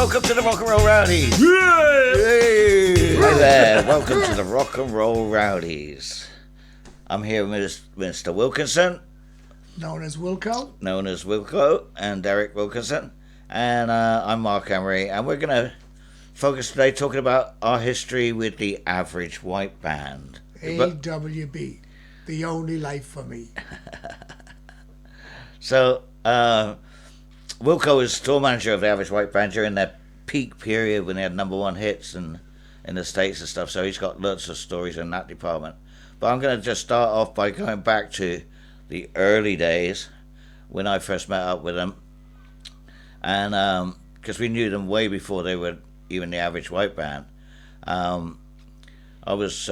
welcome to the Rock and Roll Rowdies. Yay! Hi there, welcome to the Rock and Roll Rowdies. I'm here with Mr. Wilkinson. Known as Wilko. Known as Wilko, and Derek Wilkinson. And I'm Mark Emery, and we're going to focus today talking about our history with the Average White Band. AWB, the only life for me. So, Wilko was tour manager of the Average White Band during their peak period when they had number one hits in the States and stuff, so he's got lots of stories in that department. But I'm going to just start off by going back to the early days when I first met up with them. And because we knew them way before they were even the Average White Band. I was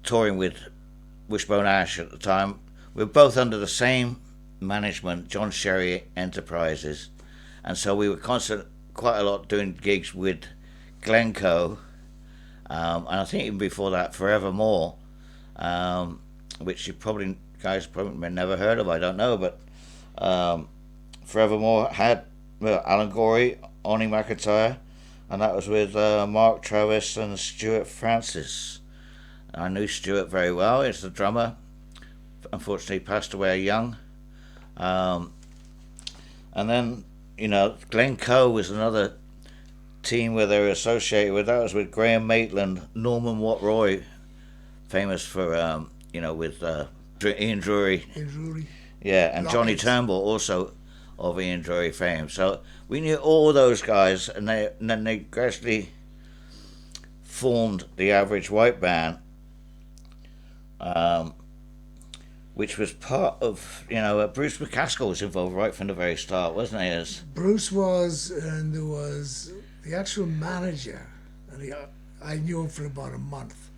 touring with Wishbone Ash at the time. We were both under the same management, John Sherry Enterprises, and so we were quite a lot doing gigs with Glencoe, and I think even before that, Forevermore, which you guys probably may never heard of, I don't know, but Forevermore had Alan Gorey, Oni McIntyre, and that was with Mark Travis and Stuart Francis. I knew Stuart very well. He's the drummer. Unfortunately, passed away young. And then, Glencoe was another team where they were associated with. That was with Graham Maitland, Norman Watt-Roy, famous for, with Ian Drury. Yeah, and Johnny Turnbull, also of Ian Drury fame. So we knew all those guys, and then they gradually formed the Average White Band, which was part of, Bruce McCaskill was involved right from the very start, wasn't he? Bruce was, and there was the actual manager, and I knew him for about a month.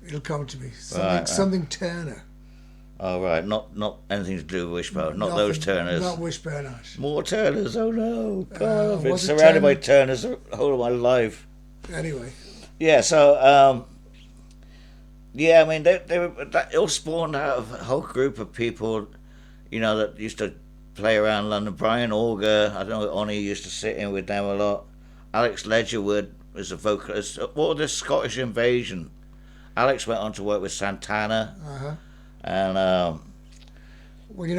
It'll come to me. Something Turner. Oh, right. Not anything to do with Wishbone. Not those Turners. Not Wishbone Ash. More Turners. Oh, no. God, I've been surrounded by Turners the whole of my life. Anyway. Yeah, so, yeah, I mean, that all spawned out of a whole group of people, that used to play around London. Brian Auger, I don't know, Oni used to sit in with them a lot. Alex Ledgerwood was a vocalist. What was this Scottish Invasion? Alex went on to work with Santana. Uh-huh. And, Robbie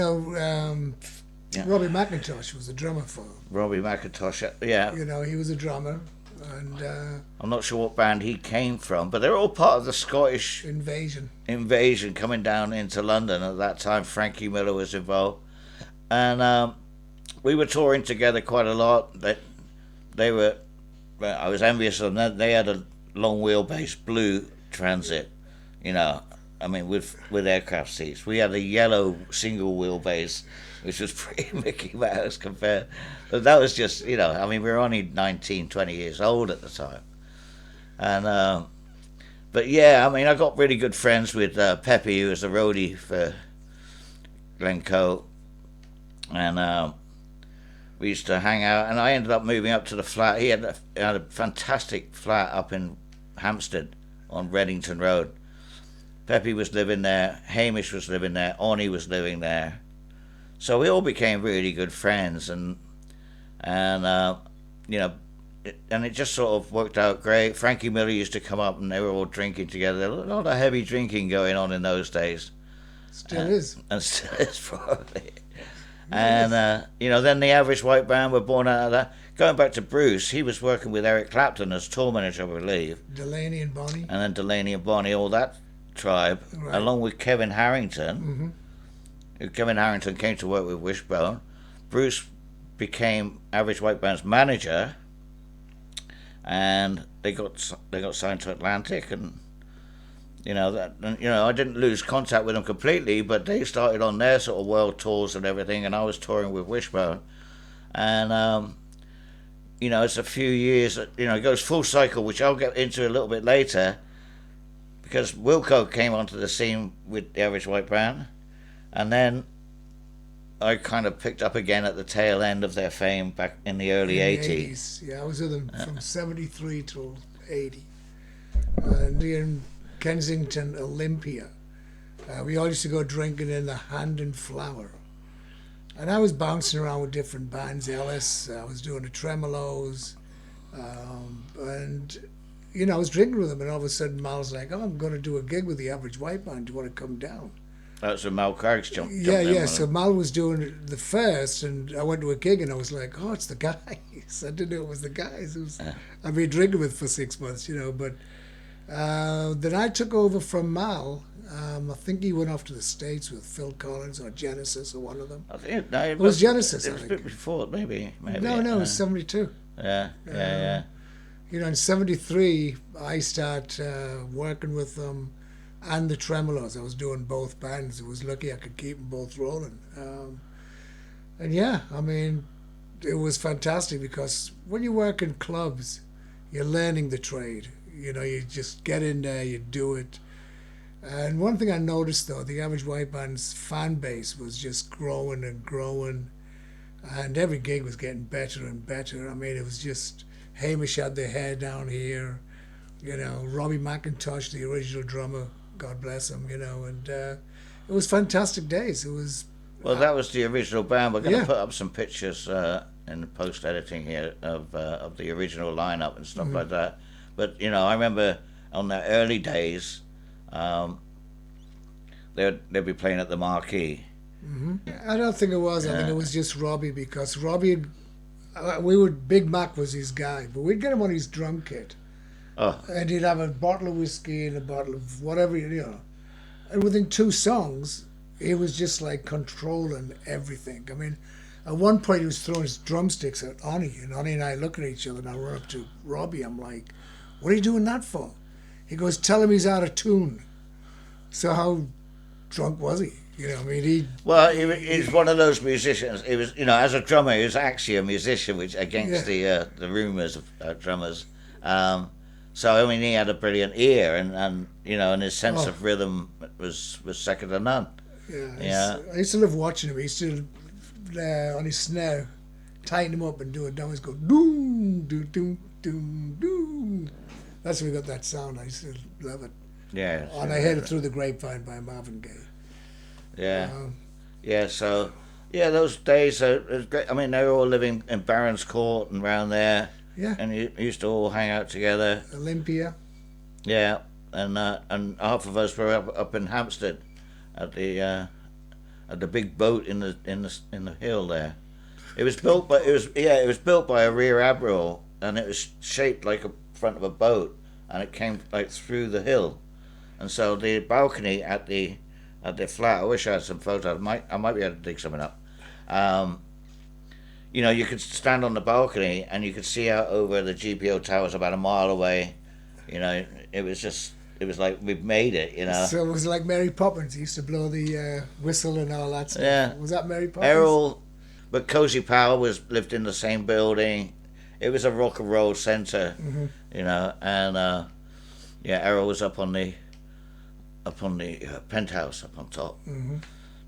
McIntosh was a drummer for him. Robbie McIntosh, yeah. He was a drummer. And I'm not sure what band he came from, but they're all part of the Scottish Invasion coming down into London at that time. Frankie Miller was involved, and we were touring together quite a lot. I was envious of them. They had a long wheelbase blue Transit, with aircraft seats. We had a yellow single wheelbase, which was pretty Mickey Mouse compared. But that was just, we were only 19, 20 years old at the time. And, but yeah, I got really good friends with Peppy, who was the roadie for Glencoe. And we used to hang out, and I ended up moving up to the flat. He had a fantastic flat up in Hampstead on Reddington Road. Peppy was living there, Hamish was living there, Oni was living there. So we all became really good friends, and it just sort of worked out great. Frankie Miller used to come up, and they were all drinking together. A lot of heavy drinking going on in those days. Still is. And still is, probably. And, then the Average White Band were born out of that. Going back to Bruce, he was working with Eric Clapton as tour manager, I believe. Delaney and Bonnie. And then Delaney and Bonnie, all that tribe, right, along with Kevin Harrington. Mm-hmm. Kevin Harrington came to work with Wishbone. Bruce became Average White Band's manager, and they got signed to Atlantic, and I didn't lose contact with them completely, but they started on their sort of world tours and everything, and I was touring with Wishbone, and it's a few years, it goes full cycle, which I'll get into a little bit later, because Wilko came onto the scene with the Average White Band, and then I kind of picked up again at the tail end of their fame back in the early 80s. Yeah, I was with them from 73 till 80. In Kensington, Olympia. We all used to go drinking in the Hand and Flower. And I was bouncing around with different bands, Ellis, I was doing the Tremolos, and, you know, I was drinking with them, and all of a sudden Mal's like, oh, I'm going to do a gig with the Average White Band, do you want to come down? That's when Mal Craggs jumped Yeah, in, yeah, wasn't so it? Mal was doing the first, and I went to a gig, and I was like, oh, it's the guys. I didn't know it was the guys I've been drinking with for 6 months, you know, but then I took over from Mal. I think he went off to the States with Phil Collins or Genesis or one of them. I think, no, It was Genesis, It I was a think. bit before, maybe. No, it was 72. Yeah. You know, in 73, I start working with them and the Tremolos. I was doing both bands. I was lucky I could keep them both rolling. And yeah, I mean, it was fantastic because when you work in clubs, you're learning the trade. You know, you just get in there, you do it. And one thing I noticed, though, the Average White Band's fan base was just growing and growing. And every gig was getting better and better. I mean, it was just... Hamish had their hair down here, you know, Robbie McIntosh, the original drummer, God bless him, you know, and it was fantastic days. It was... Well, that was the original band. We're going to Yeah. put up some pictures in the post-editing here of the original lineup and stuff like that. But, you know, I remember on the early days, they'd be playing at the Marquee. I don't think it was. I think it was just Robbie, because Robbie... Big Mac was his guy, but we'd get him on his drum kit. Oh, And he'd have a bottle of whiskey and a bottle of whatever, you know. And within 2 songs, he was just like controlling everything. I mean, at one point he was throwing his drumsticks at Oni, and Oni and I look at each other, and I run up to Robbie. I'm like, what are you doing that for? He goes, tell him he's out of tune. So how drunk was he? You know, I mean, well, he's one of those musicians. He was, you know, as a drummer, he was actually a musician, which against the rumours of drummers. So I mean, he had a brilliant ear, and you know, and his sense of rhythm was second to none. Yeah. I used to love watching him. He used to, on his snare, tighten him up and do it down. He'd go, doom, doom, doom, doom, doom. That's where we got that sound. I used to love it. Yeah. And I heard it through the grapevine by Marvin Gaye. Yeah. So, yeah, those days, it was great. I mean, they were all living in Barron's Court and round there. Yeah. And you used to all hang out together. Olympia. Yeah. And half of us were up in Hampstead at the big boat in the hill there. It was built by a rear admiral, and it was shaped like a front of a boat, and it came like through the hill. And so the balcony at the flat, I wish I had some photos. I might be able to dig something up. You know, you could stand on the balcony and you could see out over the GPO towers about a mile away. You know, it was like we've made it. You know. So it was like Mary Poppins. He used to blow the whistle and all that stuff. Yeah. Was that Mary Poppins? Errol, but Cozy Powell lived in the same building. It was a rock and roll center. You know, and Errol was up on the penthouse up on top.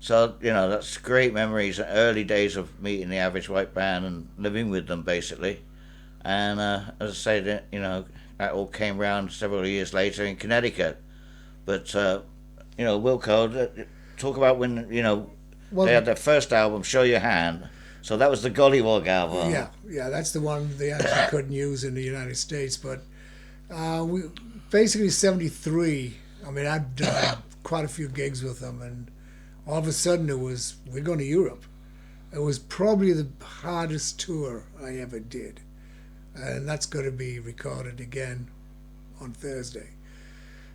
So, you know, that's great memories, early days of meeting the Average White Band and living with them, basically. And as I say, that, you know, that all came round several years later in Connecticut. But, you know, Wilko, talk about when, you know, they had their first album, Show Your Hand. So that was the Gollywog album. Yeah, that's the one they actually couldn't use in the United States. But we basically 73, I mean, I'd done quite a few gigs with them, and all of a sudden we're going to Europe. It was probably the hardest tour I ever did. And that's going to be recorded again on Thursday.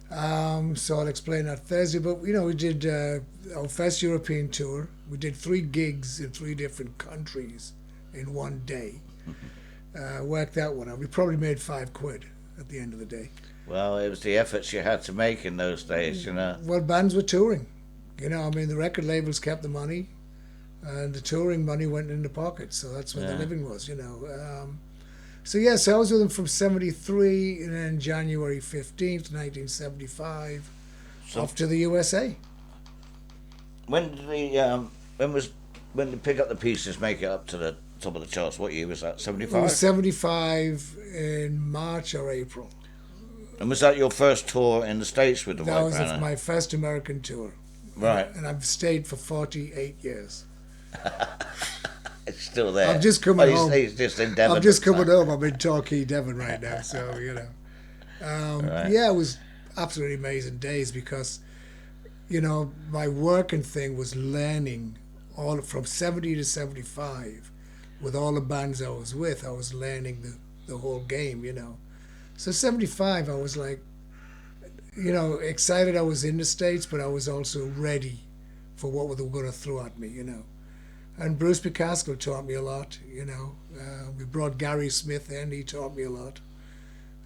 So I'll explain that Thursday. But, you know, we did our first European tour. We did 3 gigs in 3 different countries in one day. Worked that one out. We probably made £5 at the end of the day. Well, it was the efforts you had to make in those days, you know. Well, bands were touring. You know, I mean, the record labels kept the money, and the touring money went in the pockets. So that's where the living was, you know. So I was with them from 73, and then January 15th, 1975, off to the USA. When did when did Pick Up the Pieces make it up to the top of the charts? What year was that? 75? It was 75 in March or April. And was that your first tour in the States with the That White Band? was my first American tour. Right. And I've stayed for 48 years. It's still there. I'm just coming home. He's just in Devon. I'm just coming home. I'm in Torquay, Devon right now. So, you know. Right. Yeah, it was absolutely amazing days because, you know, my working thing was learning all from 70 to 75 with all the bands I was with. I was learning the whole game, you know. So 75, I was like, you know, excited I was in the States, but I was also ready for what they were going to throw at me, you know. And Bruce McCaskill taught me a lot, you know. We brought Gary Smith in, he taught me a lot.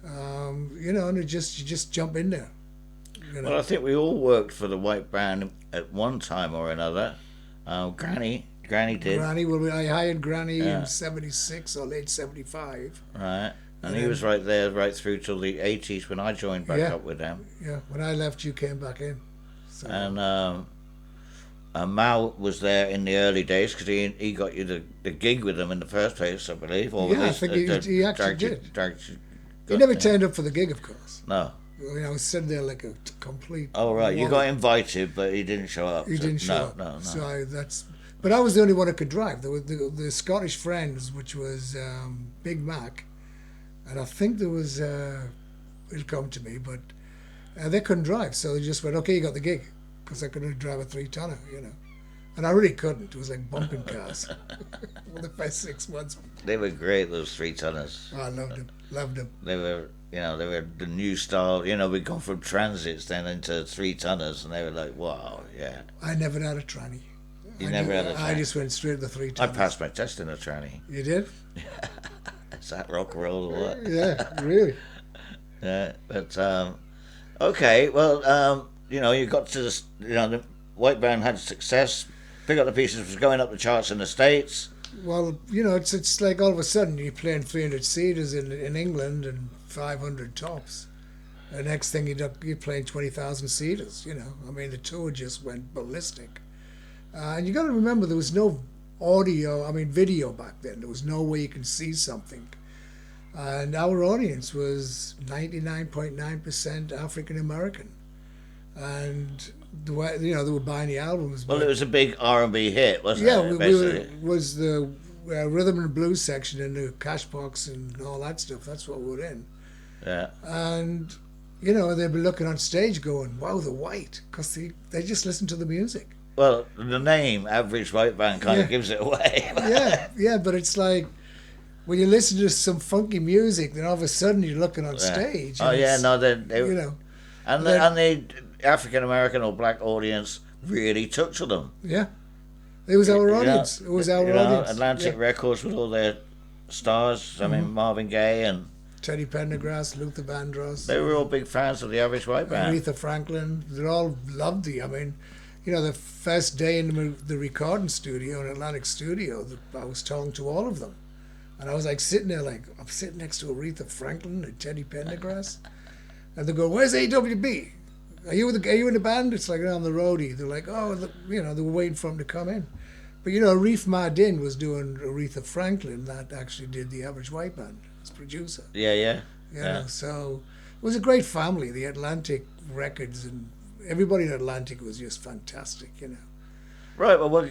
You know, and you just jump in there. You know? Well, I think we all worked for the White Band at one time or another. Granny did. Granny, well, I hired Granny in 76 or late 75. Right. And he was right there right through till the 80s when I joined back up with them. Yeah, when I left, you came back in. So. And Mal was there in the early days because he got you the gig with them in the first place, I believe. Or yeah, I think he actually did. He never turned up for the gig, of course. No. You know, I was sitting there like a complete... Oh, right. You got invited, but he didn't show up. He didn't show up. No. So but I was the only one who could drive. There were the Scottish Friends, which was Big Mac, and I think there was... it'll come to me, but they couldn't drive. So they just went, okay, you got the gig, because I couldn't drive a 3-tonner, you know. And I really couldn't. It was like bumping cars for the first 6 months. They were great, those 3-tonners. Oh, I loved them. They were the new style. You know, we'd gone from transits then into 3-tonners, and they were like, wow, yeah. I never had a tranny. You never had a tranny? I just went straight to the 3-tonners. I passed my test in a tranny. You did? Is that rock and roll or what? Yeah, really. Yeah, but okay. Well, you know, you got to the, you know, the White Band had success. Pick Up the Pieces was going up the charts in the States. Well, you know, it's like all of a sudden you're playing 300 seaters in England and 500 tops. The next thing you're playing 20,000 seaters. You know, I mean, the tour just went ballistic. And you got to remember there was no video back then. There was no way you can see something. And our audience was 99.9% African American, and the way, you know, they were buying the albums. Well, it was a big R&B hit, wasn't yeah, it? it was the rhythm and blues section and the Cashbox and all that stuff. That's what we were in. Yeah. And you know, they'd be looking on stage going, "Wow, they're white," because they just listen to the music. Well, the name Average White Band kind of gives it away. yeah, but it's like, when you listen to some funky music, then all of a sudden you're looking on stage. Oh yeah, no, they you know, and the African American or black audience really took to them. Yeah, it was our audience. It was our audience. Atlantic Records with all their stars. I mean, Marvin Gaye and Teddy Pendergrass, Luther Vandross. They were all big fans of the Average White Band. Aretha Franklin. They all loved it. I mean, you know, the first day in the recording studio, in Atlantic Studio, I was talking to all of them. And I was like sitting there, like, I'm sitting next to Aretha Franklin and Teddy Pendergrass. And they go, "Where's AWB? Are you in the band?" It's like, "I'm the roadie." They're like, "Oh, you know," they were waiting for him to come in. But, you know, Arif Mardin was doing Aretha Franklin, that actually did the Average White Band as producer. Yeah. You know, so it was a great family, the Atlantic Records, and everybody in Atlantic was just fantastic, you know. Right, well,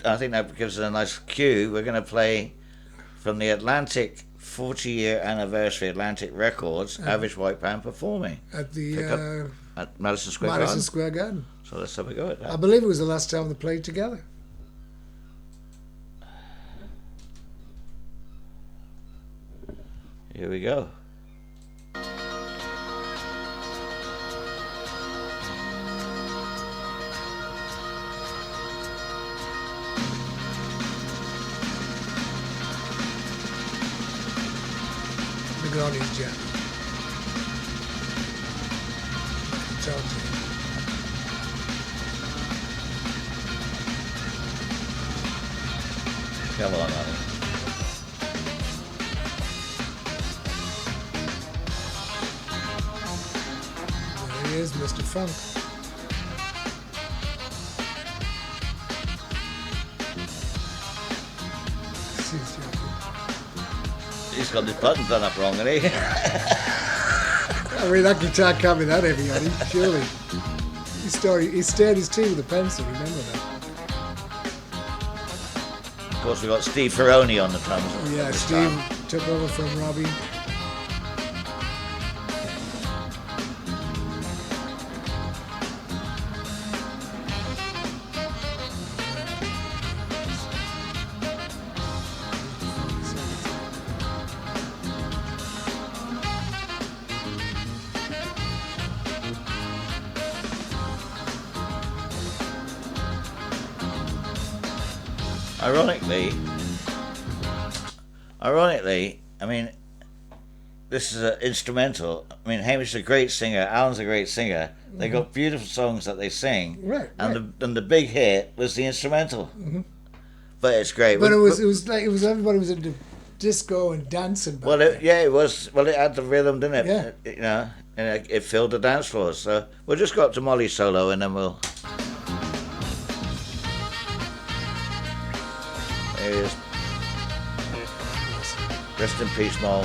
I think that gives us a nice cue. We're going to play from the Atlantic 40-year anniversary Atlantic Records, Average White Band performing at the at Madison Square Garden. Square Garden. So let's have a go at that. I believe it was the last time they played together. Here we go. On his jet. Talk to him. Come on, honey. There he is, Mr. Funk. He's got his buttons done up wrong, hasn't he? I mean, that guitar can't be that heavy on him, surely. He stared his teeth with a pencil, remember that. course, we got Steve Ferroni on the drums. Yeah, this Steve time. took over from Robbie. Ironically, I mean, this is an instrumental. I mean, Hamish is a great singer. Alan's a great singer. They got beautiful songs that they sing. Right. And the big hit was the instrumental. Mm-hmm. But it's great. But it was like everybody was into disco and dancing. Well, it was. Well, it had the rhythm, didn't it? Yeah. You know, and it filled the dance floors. So we'll just go up to Molly's solo, and then we'll. There he is. Rest in peace, Moll.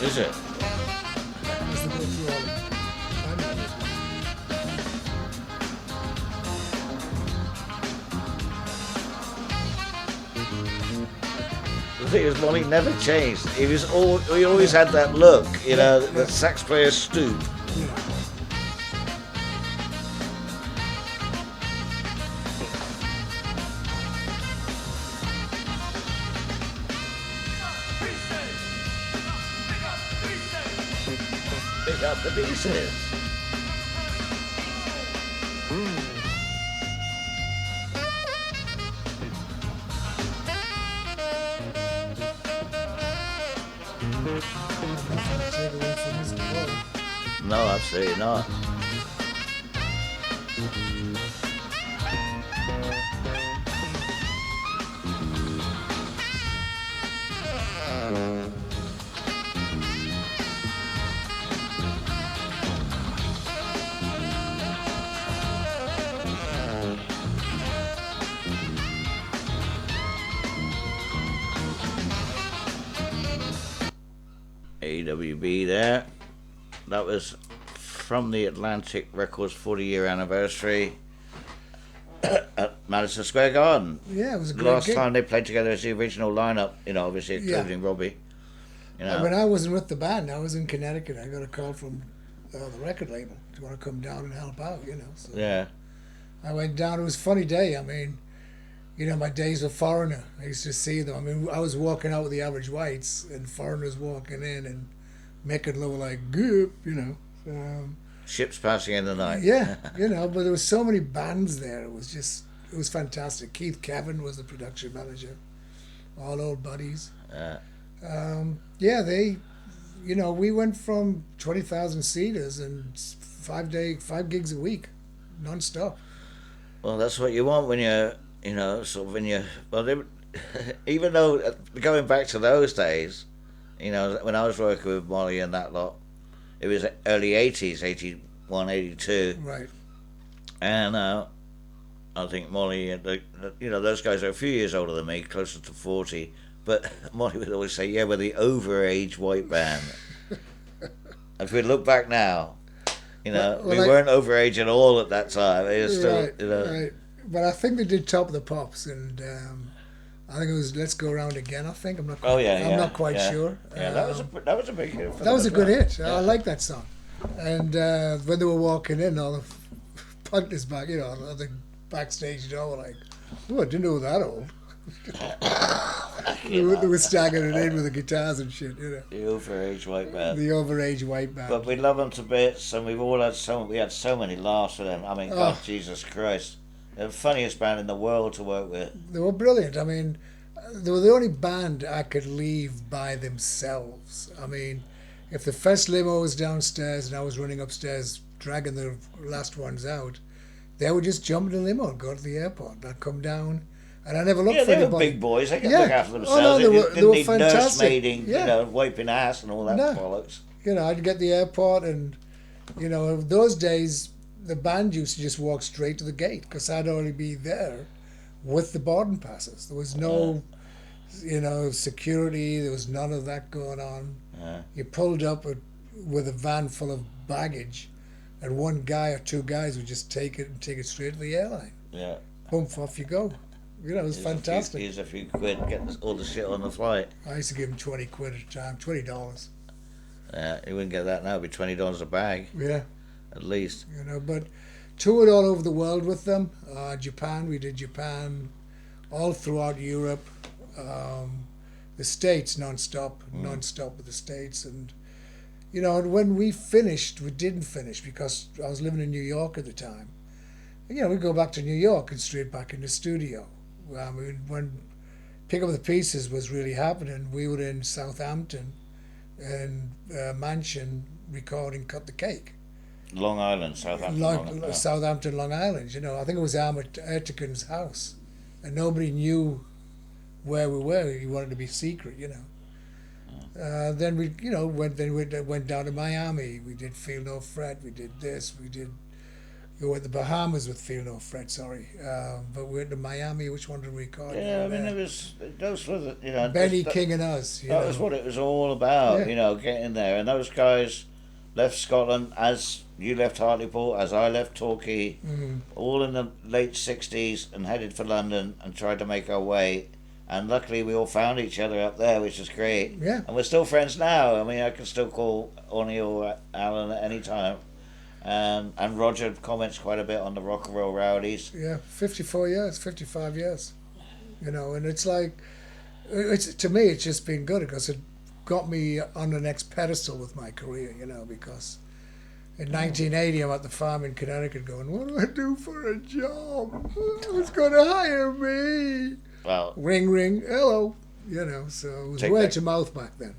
Is it? The thing is, Molly never changed. He always had that look, you know, the sax player stoop. Pick up the pieces. No, absolutely not. AWB there. That was from the Atlantic Records 40-year anniversary at Madison Square Garden. Yeah, it was a the great last gig. time they played together as the original lineup, you know, obviously including Robbie. You know. When I wasn't with the band, I was in Connecticut. I got a call from the record label to want to come down and help out, you know. So Yeah. I went down. It was a funny day. I mean, you know, my days of Foreigner. I used to see them. I mean, I was walking out with the Average Whites, and Foreigners walking in and making look like goop, you know. Ships passing in the night. Yeah, you know, but there was so many bands there. It was fantastic. Keith Kevin was the production manager. All old buddies. Yeah, they, you know, we went from 20,000 seaters and 5 gigs a week, non-stop. Well, that's what you want when you're, you know, sort of when you're, well, they, even though, going back to those days, you know, when I was working with Molly and that lot, it was early 80s, 81, 82. Right. And I think Molly, you know, those guys are a few years older than me, closer to 40. But Molly would always say, yeah, we're the overage white band. If we look back now, you know, we weren't overage at all at that time. It was still, right, you know. right. But I think they did Top of the Pops, and I think it was Let's Go Around Again. I think I'm not. I'm not quite sure. Yeah, that was a big hit. That was a good hit. I like that song. And when they were walking in, all the punters back, you know, the backstage door were like, "Oh, I didn't know that old." They were staggering it in with the guitars and shit, you know. The overage white band. The overage white band. But we love them to bits, and we've all had we had so many laughs with them. I mean, God, Jesus Christ. They're the funniest band in the world to work with. They were brilliant. I mean, they were the only band I could leave by themselves. I mean, if the first limo was downstairs and I was running upstairs dragging the last ones out, they would just jump in the limo and go to the airport. I'd come down, and I never looked for anybody. Yeah, they were big boys. They could look after themselves. Oh, no, they were need fantastic. Nursemaiding, you know, wiping ass and all that bollocks. You know, I'd get the airport, and, you know, those days, the band used to just walk straight to the gate because I'd already be there with the boarding passes. There was no, security. There was none of that going on. You pulled up with a van full of baggage, and one guy or two guys would just take it straight to the airline. Yeah. Boom, off you go. It was fantastic. Here's a few quid, get all the shit on the flight. I used to give him 20 quid at a time, $20. Yeah, you wouldn't get that now. It'd be $20 a bag. Yeah. At least. But toured all over the world with them. Japan, we did Japan, all throughout Europe. The States non-stop with the States. And, when we finished, we didn't finish because I was living in New York at the time. And, we'd go back to New York and straight back in the studio. When Pick Up the Pieces was really happening, we were in Southampton and mansion recording Cut the Cake. Long Island, Southampton. Southampton, Long Island. I think it was Ertegun's house, and nobody knew where we were. He wanted to be secret, Then we, went down to Miami. We did Feel No Fret. We did this. We went to the Bahamas with Feel No Fret. Sorry, but we went to Miami. Which one did we record? Yeah, I mean, those were the, Benny King and Us. That was what it was all about. Yeah. Getting there, and those guys left Scotland as you left Hartlepool, as I left Torquay, all in the late 60s, and headed for London and tried to make our way. And luckily, we all found each other up there, which is great. Yeah. And we're still friends now. I mean, I can still call Orny or Alan at any time. And Roger comments quite a bit on the Rock and Roll Rowdies. Yeah, 54 years, 55 years. And it's like, to me, it's just been good because it got me on the next pedestal with my career, because in 1980, I'm at the farm in Connecticut going, what do I do for a job? Who's going to hire me? Well, ring, ring, hello. So it was word to mouth back then.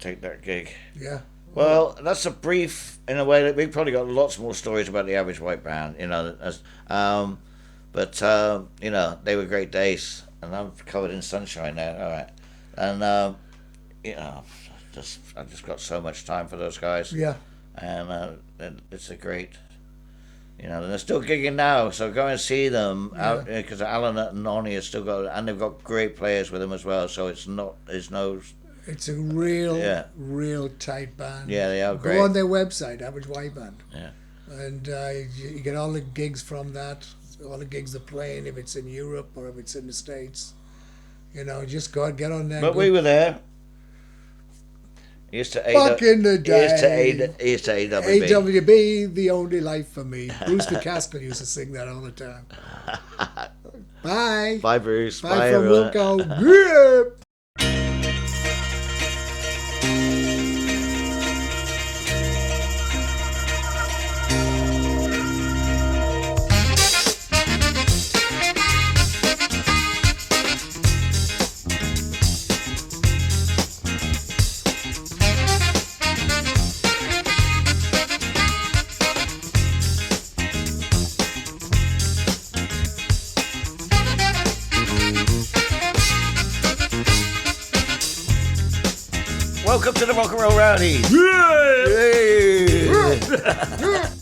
Take that gig. Yeah. Well, that's a brief, in a way, that we've probably got lots more stories about the Average White Band, but they were great days, and I'm covered in sunshine now, all right. And, I just got so much time for those guys. Yeah. And it's a great, and they're still gigging now, so go and see them, because Alan and Nonny have still got, and they've got great players with them as well, so it's a real tight band. Yeah, they are great. Go on their website, Average White Band. Yeah. And you get all the gigs from that, all the gigs they're playing, if it's in Europe or if it's in the States. Just go and get on there. But we were there. Back in the day. Here's to AWB. AWB, the only life for me. Bruce McCaskill used to sing that all the time. Bye. Bye, Bruce. Bye from everyone. Wilko. Welcome to the Rock and Roll Rowdies. Yeah! Yay!